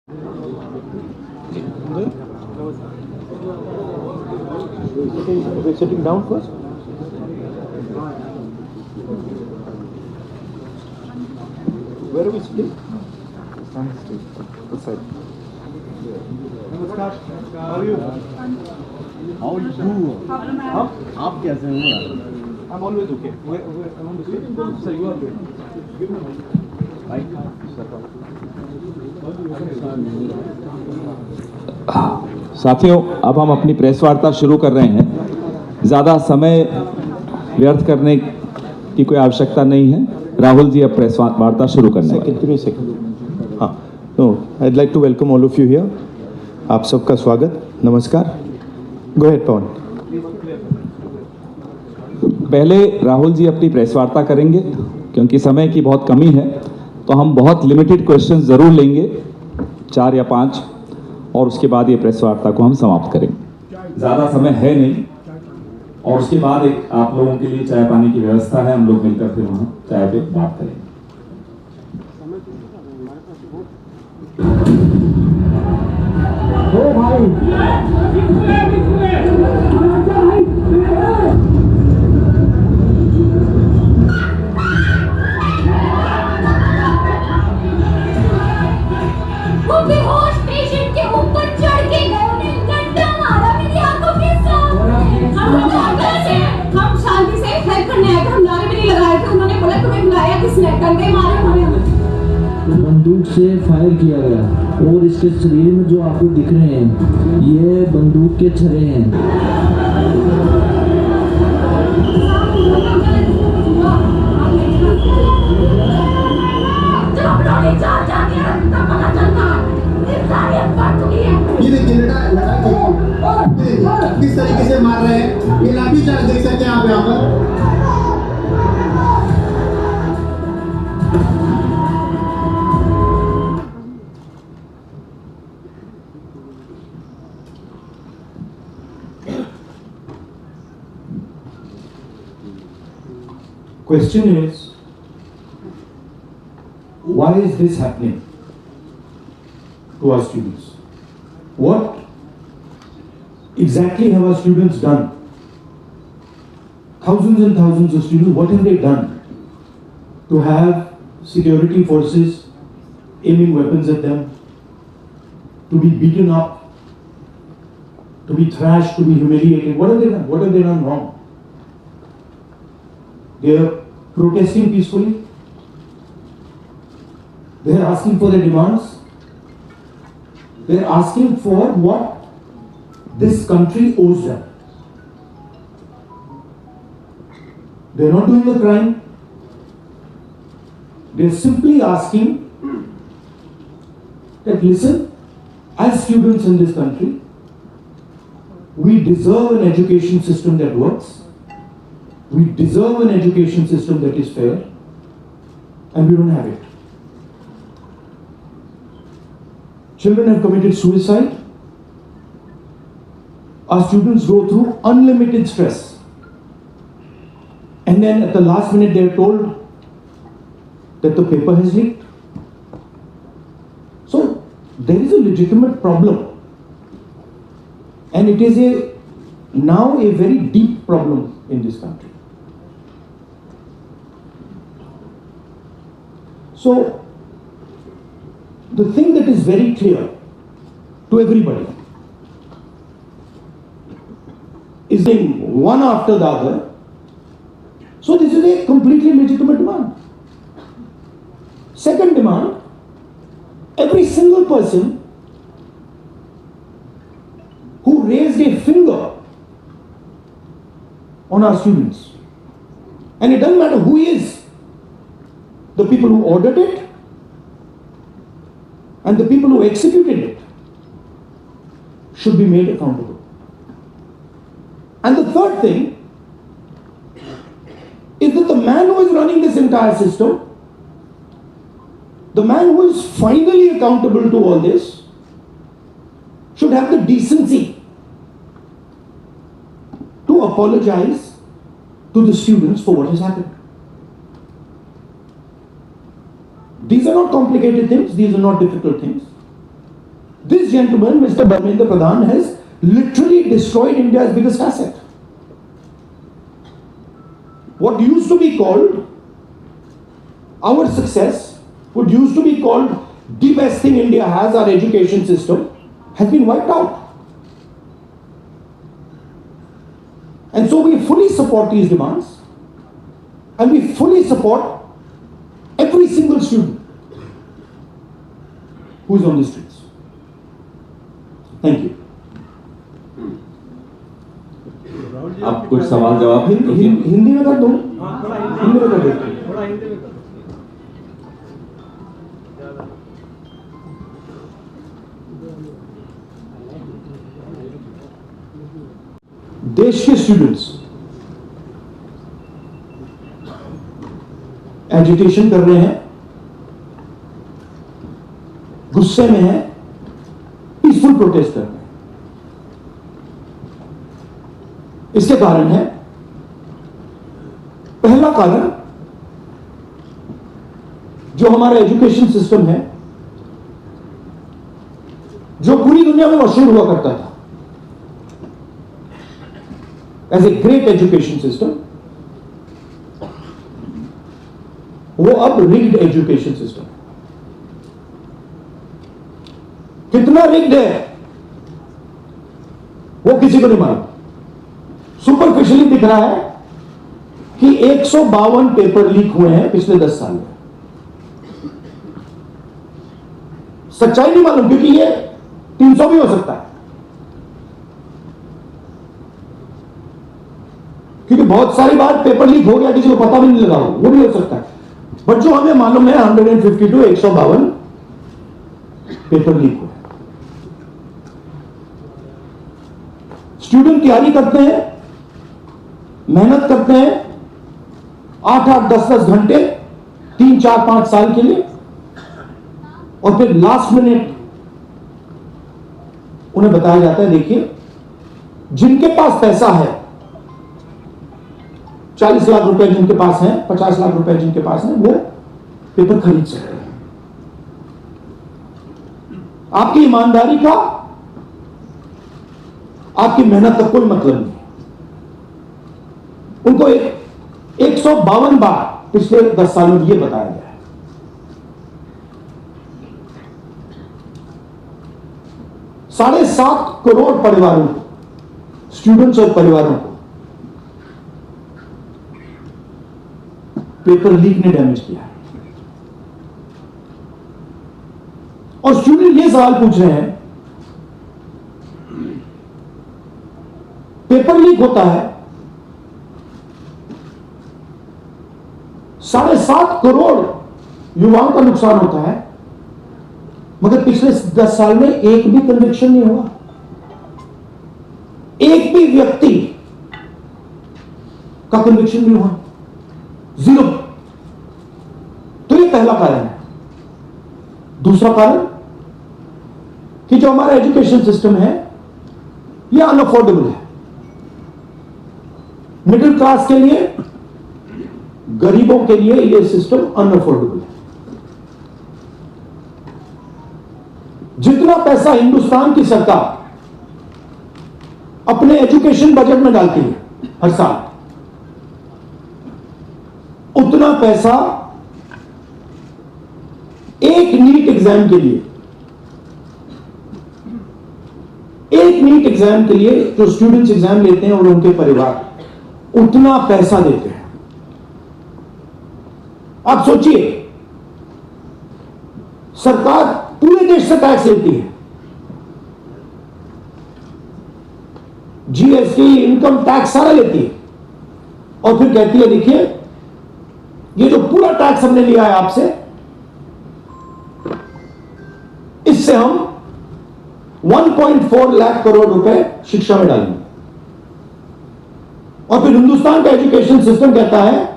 We're sitting down first. Where are we sitting? On the stage, this side. Namaskar. How are you? How you? आप कैसे हो? I'm always okay. I'm on the stage. Sir, you are good. Give me a moment. साथियों, अब हम अपनी press वार्ता शुरू कर रहे हैं। ज़्यादा समय व्यर्थ करने की कोई आवश्यकता नहीं है। राहुल जी अब प्रेस वार्ता शुरू करने वाले हैं। Give me a second. हाँ, no, I'd like to welcome all of you here. आप सबका स्वागत, नमस्कार. Go ahead, पवन. पहले राहुल जी अपनी प्रेस वार्ता करेंगे, क्योंकि समय की बहुत कमी है, तो हम बहुत लिमिटेड क्वेश्चन ज़रूर लेंगे, 4 या 5, और उसके बाद ये प्रेस वार्ता को हम समाप्त करेंगे। ज़्यादा समय है नहीं, और उसके बाद एक आप लोगों के लिए चाय पानी की व्यवस्था है। हम लोग मिलकर फिर वहाँ चाय पे बात करेंगे। वो बेहोश पेशेंट के ऊपर चढ़ के गए, उन्हें डंडा मारा मेरी आंखों के सामने। हम शांति से हेल्प करने आए थे, हम नारे भी नहीं लगाए थे। उन्होंने बोला तुम्हें बुलाया किसने? डंडे मारे उन्होंने। बंदूक से फायर किया गया और इसके शरीर में जो आपको दिख रहे हैं ये बंदूक के छर्रे हैं। ये देखिए किस तरीके से मार रहे हैं। ये लाठी चार्ज देख सकते हैं आप यहाँ पर। Question is, why is this happening to our students? What exactly have our students done? Thousands and thousands of students, what have they done to have security forces aiming weapons at them, to be beaten up, to be thrashed, to be humiliated? What have they done? What have they done wrong? They are protesting peacefully. They are asking for their demands. They are asking for what this country owes them. They are not doing a crime. They are simply asking that, listen, as students in this country, we deserve an education system that works. We deserve an education system that is fair, and we don't have it. Children have committed suicide. Our students go through unlimited stress. And then at the last minute they are told that the paper has leaked. So there is a legitimate problem. And it is now a very deep problem in this country. So, the thing that is very clear to everybody is saying one after the other. So, this is a completely legitimate demand. Second demand, every single person who raised a finger on our students, and it doesn't matter who he is, the people who ordered it and the people who executed it should be made accountable. And the third thing is that the man who is running this entire system, the man who is finally accountable to all this, should have the decency to apologize to the students for what has happened. These are not complicated things, these are not difficult things. This gentleman, Mr. Dharmendra Pradhan, has literally destroyed India's biggest asset. What used to be called our success, what used to be called the best thing India has, our education system, has been wiped out. And so we fully support these demands, and we fully support every single student who is on the streets. Thank you. आप कुछ सवाल जवाब हिंदी में कर दो, हिंदी में कर दो। देश के स्टूडेंट्स एजुटेशन कर रहे हैं, गुस्से में हैं, पीसफुल प्रोटेस्ट कर रहे हैं। इसके कारण है, पहला कारण जो हमारा एजुकेशन सिस्टम है, जो पूरी दुनिया में मशहूर हुआ करता था as a great education system, वो अब रिग्ड एजुकेशन सिस्टम है। कितना रिग्ड है वो किसी को नहीं मालूम। सुपरफिशियली दिख रहा है कि 152 पेपर लीक हुए हैं पिछले 10 साल में। सच्चाई नहीं मालूम, क्योंकि ये 300 भी हो सकता है, क्योंकि बहुत सारी बार पेपर लीक हो गया, किसी को पता भी नहीं लगा, वो भी हो सकता है। बट जो हमें मालूम है 152 152 पेपर लीक हुए। स्टूडेंट तैयारी करते हैं, मेहनत करते हैं 8-8 10-10 घंटे 3-4-5 साल के लिए, और फिर लास्ट मिनट उन्हें बताया जाता है, देखिए जिनके पास पैसा है, 40 लाख रुपए जिनके पास है, 50 लाख रुपए जिनके पास है, वो पेपर खरीद सकते हैं। आपकी ईमानदारी का, आपकी मेहनत का कोई मतलब नहीं। उनको 152 बार पिछले 10 साल में यह बताया गया है। $7.5 करोड़ परिवारों को, स्टूडेंट्स और परिवारों को पेपर लीक ने डैमेज किया है। और स्टूडेंट ये सवाल पूछ रहे हैं, पेपर लीक होता है, 7.5 करोड़ युवाओं का नुकसान होता है, मगर पिछले 10 साल में एक भी कन्विक्शन नहीं हुआ, एक भी व्यक्ति का कन्विक्शन नहीं हुआ, 0। तो ये पहला कारण है। दूसरा कारण कि जो हमारा एजुकेशन सिस्टम है ये अनअफोर्डेबल है। मिडिल क्लास के लिए, गरीबों के लिए ये सिस्टम अनअफोर्डेबल है। जितना पैसा हिंदुस्तान की सरकार अपने एजुकेशन बजट में डालती है हर साल, उतना पैसा एक नीट एग्जाम के लिए, जो स्टूडेंट्स एग्जाम लेते हैं और उनके परिवार, उतना पैसा देते हैं। आप सोचिए, सरकार पूरे देश से टैक्स लेती है, जीएसटी, इनकम टैक्स सारा लेती है, और फिर कहती है देखिए ये जो पूरा टैक्स हमने लिया है आपसे, इससे हम 1.4 लाख करोड़ रुपए शिक्षा में डालेंगे। और फिर हिंदुस्तान का एजुकेशन सिस्टम कहता है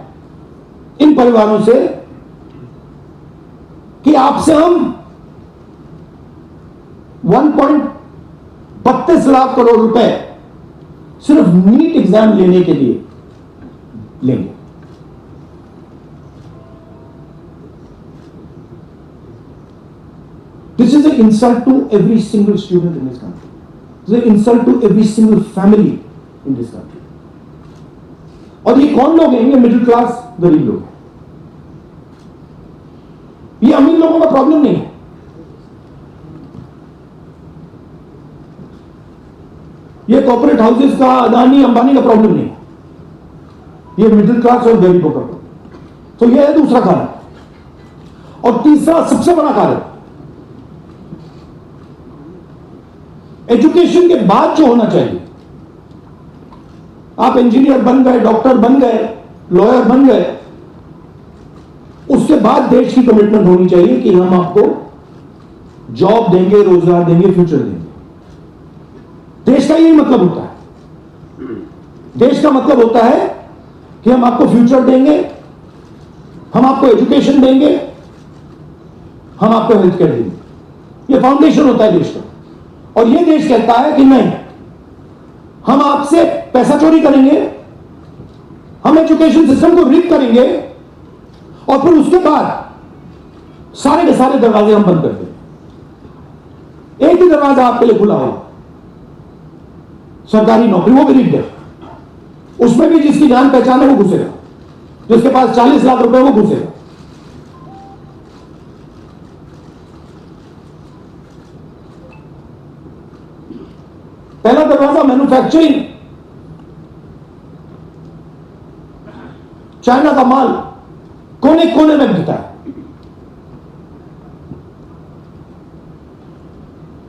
इन परिवारों से कि आपसे हम 1.32 लाख करोड़ रुपए सिर्फ नीट एग्जाम लेने के लिए लेंगे। This is an insult to every single student in this country. It's an insult to every single family in this country. और ये कौन लोग हैं? ये मिडिल क्लास गरीब लोग हैं। ये अमीर लोगों का प्रॉब्लम नहीं है। ये कॉर्पोरेट हाउसेस का, अदानी अंबानी का प्रॉब्लम नहीं है। ये मिडिल क्लास और गरीबों का प्रॉब्लम। तो ये है दूसरा कारण। और तीसरा सबसे बड़ा कारण, एजुकेशन के बाद जो होना चाहिए, आप इंजीनियर बन गए, डॉक्टर बन गए, लॉयर बन गए, उसके बाद देश की कमिटमेंट होनी चाहिए कि हम आपको जॉब देंगे, रोजगार देंगे, फ्यूचर देंगे। देश का यही मतलब होता है। देश का मतलब होता है कि हम आपको फ्यूचर देंगे, हम आपको एजुकेशन देंगे, हम आपको हेल्थ केयर देंगे। ये फाउंडेशन होता है देश का। और ये देश कहता है कि नहीं, हम आपसे पैसा चोरी करेंगे, हम एजुकेशन सिस्टम को रिग करेंगे और फिर उसके बाद सारे के सारे दरवाजे हम बंद कर देंगे। एक ही दरवाजा आपके लिए खुला होगा, सरकारी नौकरी, वो भी रिग है। उसमें भी जिसकी जान पहचान है वो घुसेगा, जिसके पास 40 लाख रुपए वो घुसेगा। पहला दरवाजा मैन्युफैक्चरिंग, चाइना का माल कोने कोने में बिकता है।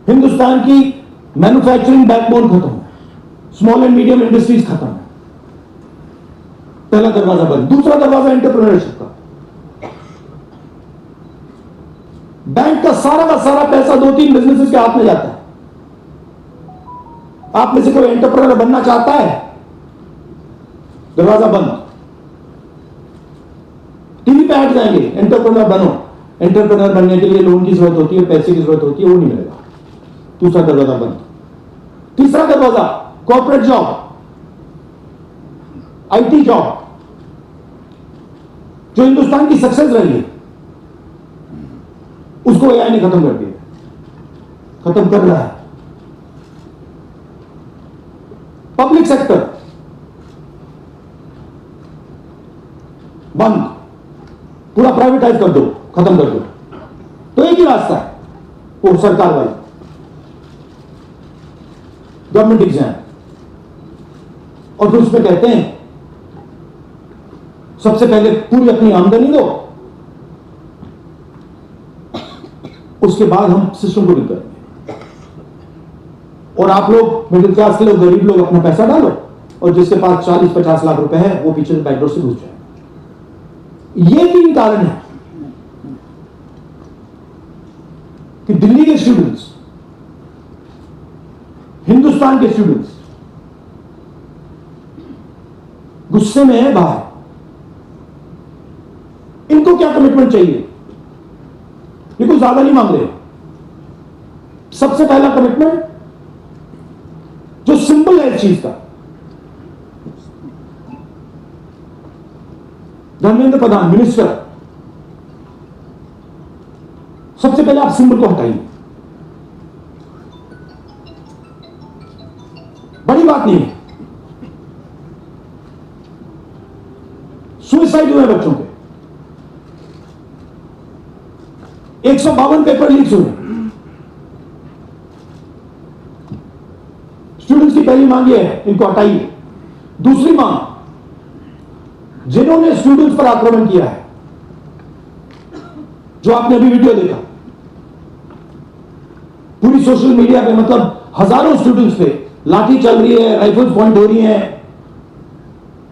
हिंदुस्तान की मैन्युफैक्चरिंग बैकबोन खत्म है, स्मॉल एंड मीडियम इंडस्ट्रीज खत्म है। पहला दरवाजा बंद। दूसरा दरवाजा एंटरप्रेन्योरशिप का। बैंक का सारा पैसा 2-3 बिजनेसेस के हाथ में जाता है। आप में से कोई एंटरप्रेन्योर बनना चाहता है, दरवाजा बंद। टीवी पे ऐड जाएंगे, एंटरप्रेन्योर बनो। एंटरप्रेन्योर बनने के लिए लोन की जरूरत होती है, पैसे की जरूरत होती है, वो नहीं मिलेगा। दूसरा दरवाजा बंद। तीसरा दरवाजा कॉर्पोरेट जॉब, आईटी जॉब, जो हिंदुस्तान की सक्सेस रही है, उसको एआई ने खत्म कर दिया, खत्म कर रहा है। पब्लिक सेक्टर बंद, पूरा प्राइवेटाइज कर दो, खत्म कर दो। तो एक ही रास्ता है, वो सरकार वाला गवर्नमेंट एग्जाम। और फिर उसमें कहते हैं सबसे पहले पूरी अपनी आमदनी दो, उसके बाद हम सिस्टम को ठीक करेंगे। और आप लोग मिडिल क्लास के लोग, गरीब लोग अपना पैसा डालो, और जिसके पास 40-50 लाख रुपए है वो पीछे बैकडोर से घुस जाए। ये 3 कारण है कि दिल्ली के स्टूडेंट्स, हिंदुस्तान के स्टूडेंट्स गुस्से में है बाहर। इनको क्या कमिटमेंट चाहिए? ये कुछ ज्यादा नहीं मांग रहे। सबसे पहला कमिटमेंट जो सिंबल है इस चीज का, धर्मेंद्र प्रधान मिनिस्टर, सबसे पहले आप सिंबल को हटाइए। बड़ी बात नहीं है। सुसाइड हुए बच्चों के 152 पेपर लीक हुए। स्टूडेंट्स की पहली मांग ये है, इनको हटाइए। दूसरी मांग, जिन्होंने स्टूडेंट्स पर आक्रमण किया है, जो आपने अभी वीडियो देखा, पूरी सोशल मीडिया पे, मतलब हजारों स्टूडेंट्स पे लाठी चल रही है, राइफल्स पॉइंट हो रही हैं,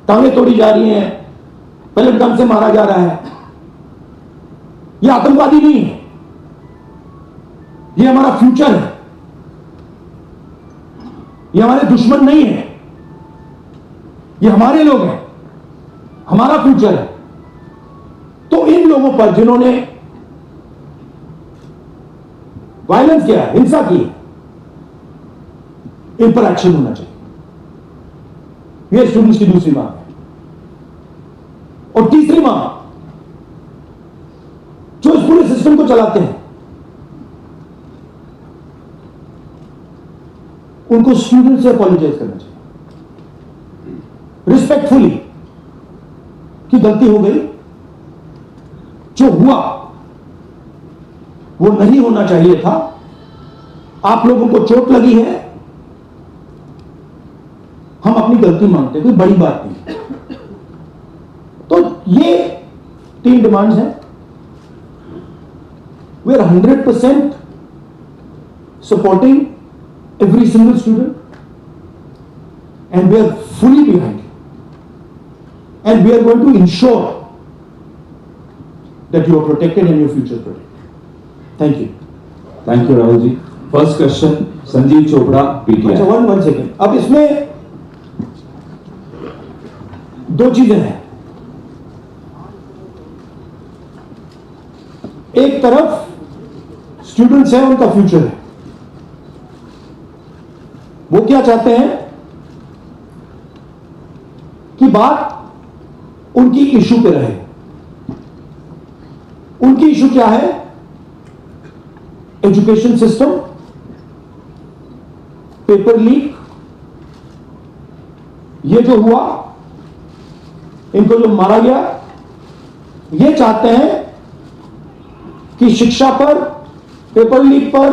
टांगें तोड़ी जा रही हैं, पेलेट गन से मारा जा रहा है। यह आतंकवादी नहीं है, यह हमारा फ्यूचर है, ये हमारे दुश्मन नहीं है, ये हमारे लोग हैं, हमारा फ्यूचर है। तो इन लोगों पर जिन्होंने वायलेंस किया है, हिंसा की, इन पर एक्शन होना चाहिए। यह स्टूडेंट्स की दूसरी मांग है। और तीसरी मांग, जो इस पूरे सिस्टम को चलाते हैं, उनको स्टूडेंट से अपॉलोजाइज करना चाहिए रिस्पेक्टफुली कि गलती हो गई, जो हुआ वो नहीं होना चाहिए था, आप लोगों को चोट लगी है, हम अपनी गलती मानते हैं, कोई बड़ी बात नहीं। तो ये 3 डिमांड्स हैं। We are 100% supporting every single student and we are fully behind you and we are going to ensure that you are protected and your future is protected. Thank you. Thank you Rahul ji. First question Sanjeev Chopra अच्छा, PTI. One second. अब इसमें 2 चीजें हैं। एक तरफ students हैं, उनका future है, वो क्या चाहते हैं कि बात उनकी इशू पे रहे। उनकी इशू क्या है? एजुकेशन सिस्टम, पेपर लीक, ये जो हुआ, इनको जो मारा गया, ये चाहते हैं कि शिक्षा पर, पेपर लीक पर,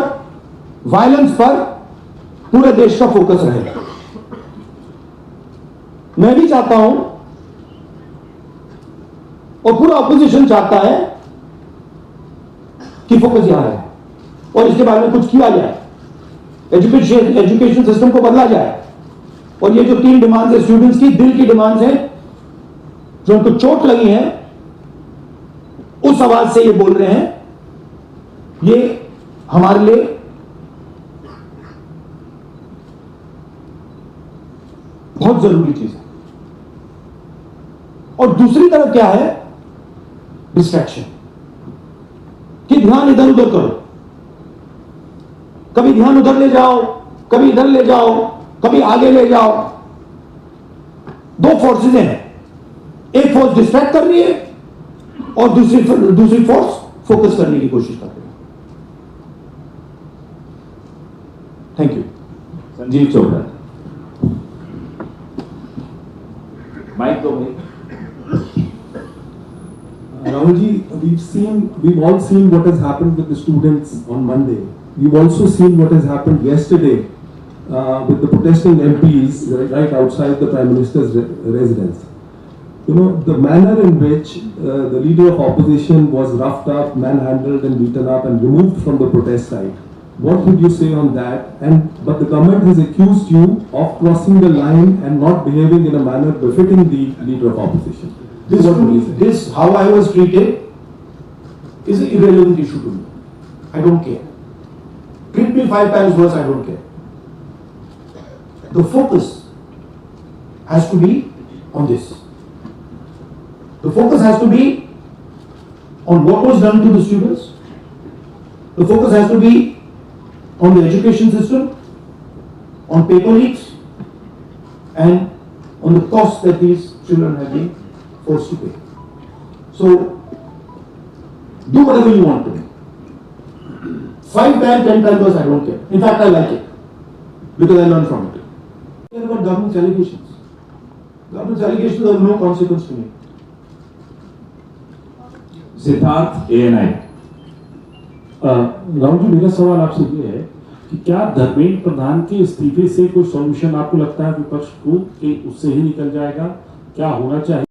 वायलेंस पर पूरे देश का फोकस रहे। मैं भी चाहता हूं और पूरा ऑपोजिशन चाहता है कि फोकस यहां रहे और इसके बारे में कुछ किया जाए, एजुकेशन सिस्टम को बदला जाए। और ये जो 3 डिमांड्स है स्टूडेंट्स की, दिल की डिमांड्स हैं, जो उनको चोट लगी है, उस आवाज से ये बोल रहे हैं, ये हमारे लिए बहुत जरूरी चीज है। और दूसरी तरफ क्या है? डिस्ट्रैक्शन, कि ध्यान इधर उधर करो, कभी ध्यान उधर ले जाओ, कभी इधर ले जाओ, कभी आगे ले जाओ। 2 फोर्सेस हैं, एक फोर्स डिस्ट्रैक्ट कर रही है और दूसरी फोर्स फोकस करने की कोशिश कर रही है। Thank you. Sanjeev Chopra. Mike दो भाई। Rahul ji, we've all seen what has happened with the students on Monday. We've also seen what has happened yesterday with the protesting MPs right outside the Prime Minister's residence. You know, the manner in which the leader of opposition was roughed up, manhandled and beaten up and removed from the protest site. What would you say on that? But the government has accused you of crossing the line and not behaving in a manner befitting the leader of opposition. This, how I was treated, is an irrelevant issue to me. I don't care. Treat me 5 times worse, I don't care. The focus has to be on this. The focus has to be on what was done to the students. The focus has to be on the education system, on paper leaks, and on the cost that these children have been forced to pay. So, do whatever you want to do. 5 times, 10 times worse, I don't care. In fact, I like it because I learn from it. Care about government's allegations. Government's allegations have no consequence to me. Siddharth ANI। Rahul ji, मेरा सवाल आपसे ये है कि क्या धर्मेंद्र प्रधान के इस्तीफे से कोई सॉल्यूशन आपको लगता है विपक्ष को कि उससे ही निकल जाएगा? क्या होना चाहिए?